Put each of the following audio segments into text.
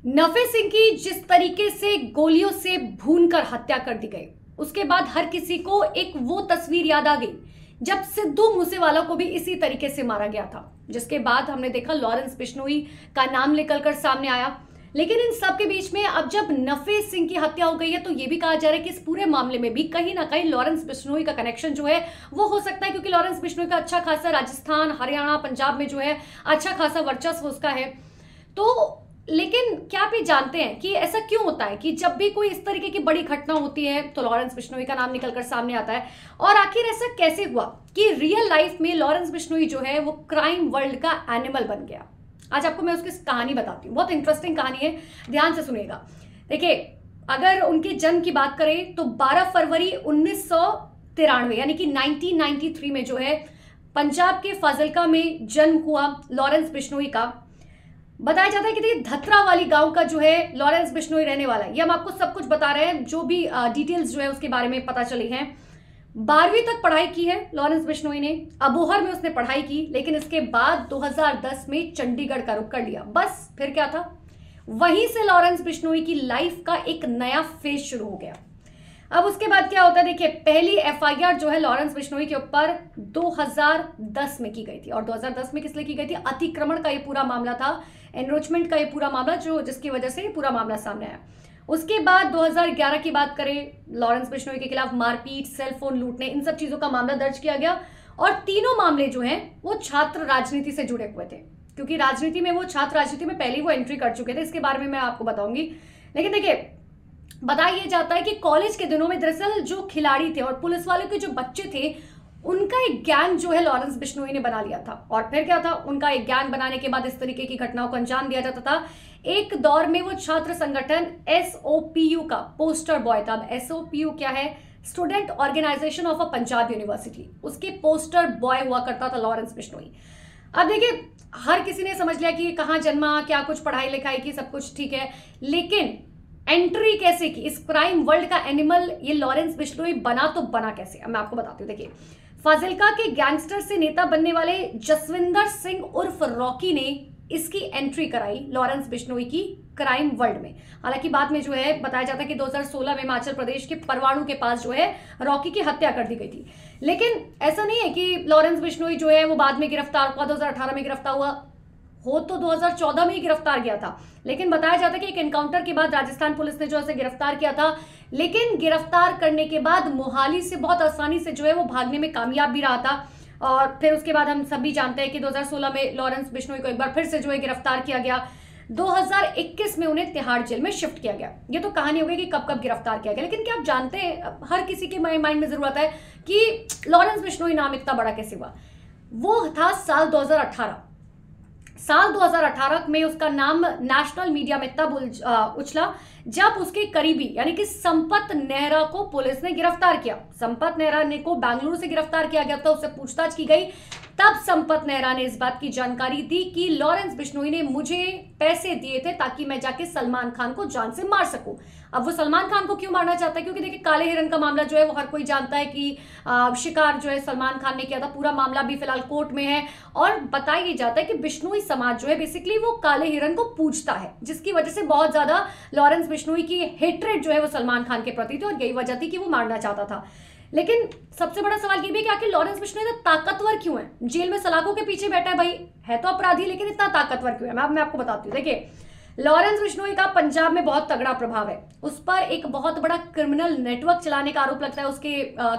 नफे सिंह की जिस तरीके से गोलियों से भूनकर हत्या कर दी गई, उसके बाद हर किसी को एक वो तस्वीर याद आ गई जब सिद्धू मूसेवाला को भी इसी तरीके से मारा गया था, जिसके बाद हमने देखा लॉरेंस बिश्नोई का नाम निकलकर सामने आया। लेकिन इन सब के बीच में अब जब नफे सिंह की हत्या हो गई है तो ये भी कहा जा रहा है कि इस पूरे मामले में भी कहीं ना कहीं लॉरेंस बिश्नोई का कनेक्शन जो है वो हो सकता है, क्योंकि लॉरेंस बिश्नोई का अच्छा खासा राजस्थान, हरियाणा, पंजाब में जो है अच्छा खासा वर्चस्व उसका है। तो लेकिन क्या आप ये जानते हैं कि ऐसा क्यों होता है कि जब भी कोई इस तरीके की बड़ी घटना होती है तो लॉरेंस बिश्नोई का नाम निकलकर सामने आता है, और आखिर ऐसा कैसे हुआ कि रियल लाइफ में लॉरेंस बिश्नोई जो है वो क्राइम वर्ल्ड का एनिमल बन गया। आज आपको मैं उसकी कहानी बताती हूँ, बहुत इंटरेस्टिंग कहानी है, ध्यान से सुनिएगा। देखिए, अगर उनके जन्म की बात करें तो 12 फरवरी 1993 यानी कि 1993 में जो है पंजाब के फाजिल्का में जन्म हुआ लॉरेंस बिश्नोई का। बताया जाता है कि देखिए धतरा वाली गांव का जो है लॉरेंस बिश्नोई रहने वाला है। ये हम आपको सब कुछ बता रहे हैं, जो भी डिटेल्स जो है उसके बारे में पता चली हैं। 12वीं तक पढ़ाई की है लॉरेंस बिश्नोई ने, अबोहर में उसने पढ़ाई की, लेकिन इसके बाद 2010 में चंडीगढ़ का रुख कर लिया। बस फिर क्या था, वहीं से लॉरेंस बिश्नोई की लाइफ का एक नया फेज शुरू हो गया। अब उसके बाद क्या होता है, देखिए पहली एफआईआर जो है लॉरेंस बिश्नोई के ऊपर 2010 में की गई थी। और 2010 में किस लिए की गई थी? अतिक्रमण का ये पूरा मामला था, एनरोचमेंट का ये पूरा मामला, जो जिसकी वजह से ये पूरा मामला सामने आया। उसके बाद 2011 की बात करें, लॉरेंस बिश्नोई के खिलाफ मारपीट, सेलफोन लूटने, इन सब चीजों का मामला दर्ज किया गया। और तीनों मामले जो हैं वो छात्र राजनीति से जुड़े हुए थे, क्योंकि राजनीति में वो छात्र राजनीति में पहले ही वो एंट्री कर चुके थे। इसके बारे में मैं आपको बताऊंगी। लेकिन देखिए, बताया जाता है कि कॉलेज के दिनों में दरअसल जो खिलाड़ी थे और पुलिस वाले के जो बच्चे थे, उनका एक गैंग जो है लॉरेंस बिश्नोई ने बना लिया था। और फिर क्या था, उनका एक गैंग बनाने के बाद इस तरीके की घटनाओं को अंजाम दिया जाता था। एक दौर में वो छात्र संगठन एसओपीयू का पोस्टर बॉय था। अब एसओपीयू क्या है? Student organisation of uh Punjab university, उसके पोस्टर बॉय हुआ करता था लॉरेंस बिश्नोई। अब देखिए, हर किसी ने समझ लिया कि कहाँ जन्मा, क्या कुछ पढ़ाई लिखाई की, सब कुछ ठीक है, लेकिन एंट्री कैसे की इस क्राइम वर्ल्ड का एनिमल ये लॉरेंस बिश्नोई बना, तो बना कैसे? अब मैं आपको बताती हूँ। देखिए, फाजिल्का के गैंगस्टर से नेता बनने वाले जसविंदर सिंह उर्फ रॉकी ने इसकी एंट्री कराई लॉरेंस बिश्नोई की क्राइम वर्ल्ड में। हालांकि बाद में जो है बताया जाता है कि 2016 में हिमाचल प्रदेश के परवाणु के पास जो है रॉकी की हत्या कर दी गई थी। लेकिन ऐसा नहीं है कि लॉरेंस बिश्नोई जो है वो बाद में गिरफ्तार हुआ, 2018 में गिरफ्तार हुआ हो तो 2014 में ही गिरफ्तार किया था। लेकिन बताया जाता है कि एक एनकाउंटर के बाद राजस्थान पुलिस ने जो है गिरफ्तार किया था, लेकिन गिरफ्तार करने के बाद मोहाली से बहुत आसानी से जो है वो भागने में कामयाब भी रहा था। और फिर उसके बाद हम सभी जानते हैं कि 2016 में लॉरेंस बिश्नोई को एक बार फिर से जो है गिरफ्तार किया गया। 2021 में उन्हें तिहाड़ जेल में शिफ्ट किया गया। ये तो कहानी हो गई कि कब कब गिरफ्तार किया गया। लेकिन क्या आप जानते हैं, हर किसी के माइंड में जरूरत है कि लॉरेंस बिश्नोई नाम इतना बड़ा कैसे हुआ? वो था साल 2018 में उसका नाम नेशनल मीडिया में तब उछला जब उसके करीबी यानी कि संपत नेहरा को पुलिस ने गिरफ्तार किया। संपत नेहरा ने को बेंगलुरु से गिरफ्तार किया गया था, उससे पूछताछ की गई। तब संपत नेहरा ने इस बात की जानकारी दी कि लॉरेंस बिश्नोई ने मुझे पैसे दिए थे ताकि मैं जाके सलमान खान को जान से मार सकूं। अब वो सलमान खान को क्यों मारना चाहता है? क्योंकि देखिए, काले हिरन का मामला जो है वो हर कोई जानता है कि शिकार जो है सलमान खान ने किया था। पूरा मामला भी फिलहाल कोर्ट में है और बताया जाता है कि बिश्नोई समाज जो है बेसिकली वो काले हिरन को पूजता है, जिसकी वजह से बहुत ज्यादा लॉरेंस बिश्नोई की हेट्रेड जो है वो सलमान खान के प्रति थी और यही वजह थी कि वो मारना चाहता था। लेकिन सबसे बड़ा सवाल ये भी है कि आखिर लॉरेंस बिश्नोई इतना ताकतवर क्यों है? जेल में सलाखों के पीछे बैठा है, भाई है तो अपराधी, लेकिन इतना ताकतवर क्यों है? मैं आपको बताती हूँ। देखिए, लॉरेंस बिश्नोई का पंजाब में बहुत तगड़ा प्रभाव है। उस पर एक बहुत बड़ा क्रिमिनल नेटवर्क चलाने का आरोप लगता है। उसके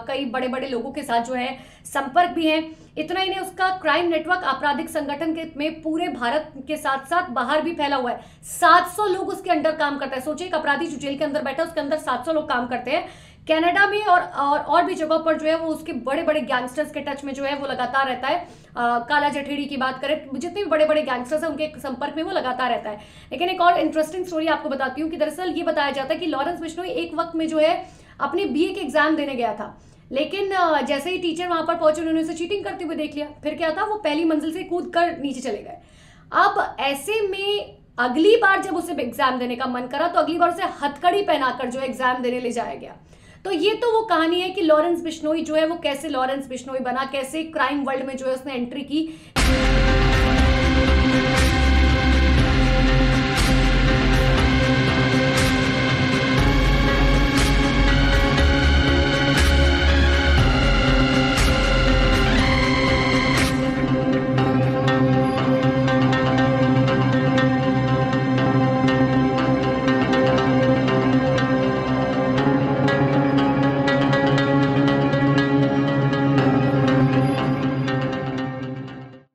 कई बड़े बड़े लोगों के साथ जो है संपर्क भी है। इतना ही नहीं, उसका क्राइम नेटवर्क आपराधिक संगठन के में पूरे भारत के साथ साथ बाहर भी फैला हुआ है। 700 लोग उसके अंडर काम करते हैं। सोचिए, एक अपराधी जो जेल के अंदर बैठा है उसके अंदर 700 लोग काम करते हैं। कनाडा में और भी जगहों पर जो है वो उसके बड़े बड़े गैंगस्टर्स के टच में जो है वो लगातार रहता है। काला जठेड़ी की बात करें, जितने भी बड़े बड़े गैंगस्टर्स हैं उनके संपर्क में वो लगातार रहता है। लेकिन एक और इंटरेस्टिंग स्टोरी आपको बताती हूँ कि दरअसल ये बताया जाता है कि लॉरेंस बिश्नोई एक वक्त में जो है अपने बीए के एग्जाम देने गया था, लेकिन जैसे ही टीचर वहां पर पहुंचे उन्होंने उसे चीटिंग करते हुए देख लिया। फिर क्या था, वो पहली मंजिल से कूद कर नीचे चले गए। अब ऐसे में अगली बार जब उसे एग्जाम देने का मन करा तो अगली बार उसे हथकड़ी पहनाकर जो एग्जाम देने ले जाया गया। तो ये तो वो कहानी है कि लॉरेंस बिश्नोई जो है वो कैसे लॉरेंस बिश्नोई बना, कैसे क्राइम वर्ल्ड में जो है उसने एंट्री की।